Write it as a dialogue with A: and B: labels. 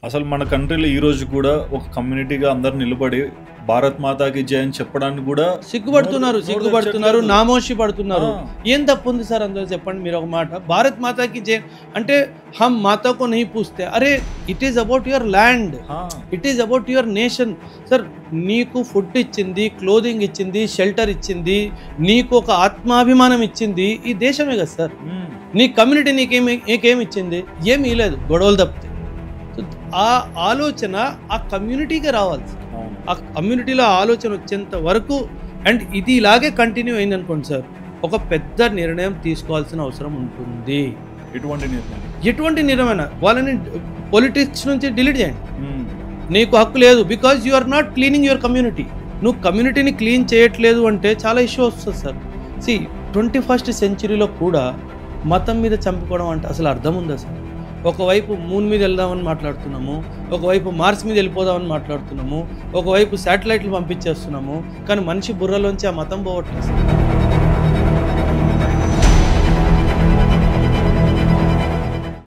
A: అసలు మన కంట్రీలో ఈ రోజు కూడా ఒక కమ్యూనిటీగా అందరు నిలబడి భారత్ మాతాకి జై అని చెప్పడానికి కూడా
B: సిగ్గుపడుతున్నారు, నామోషి పడుతున్నారు. ఏం తప్పు ఉంది సార్ అందులో చెప్పండి మీరు ఒక మాట. భారత్ మాతాకి జై అంటే హమ్ మాతాకో నహీ పూస్తే, అరే it is about your land, it is about your nation. Sir నీకు ఫుడ్ ఇచ్చింది, క్లోదింగ్ ఇచ్చింది, షెల్టర్ ఇచ్చింది, నీకు ఒక ఆత్మాభిమానం ఇచ్చింది ఈ దేశమే కదా సార్. నీ కమ్యూనిటీ నీకేమి ఇచ్చింది? ఏమీ లేదు, గొడవలు తప్పితే. ఆ ఆలోచన ఆ కమ్యూనిటీకి రావాలి సార్. ఆ కమ్యూనిటీలో ఆలోచన వచ్చేంత వరకు అండ్ ఇది ఇలాగే కంటిన్యూ అయింది అనుకోండి సార్, ఒక పెద్ద నిర్ణయం తీసుకోవాల్సిన అవసరం ఉంటుంది. ఎటువంటి నిర్ణయమైనా వాళ్ళని పొలిటిక్స్ నుంచి డిలీట్ చేయండి. నీకు హక్కు లేదు, because you are not cleaning your community. నువ్వు కమ్యూనిటీని క్లీన్ చేయట్లేదు అంటే చాలా ఇష్యూ వస్తుంది సార్. 21st సెంచరీలో కూడా మతం మీద చంపుకోవడం అంటే అసలు అర్థం ఉందా సార్? ఒకవైపు మూన్ మీద వెళ్దామని మాట్లాడుతున్నాము, ఒకవైపు మార్స్ మీద వెళ్ళిపోదామని మాట్లాడుతున్నాము, ఒకవైపు శాటిలైట్లు పంపించేస్తున్నాము, కానీ మనిషి బుర్రలోంచి ఆ మతం పోవట్లేదు.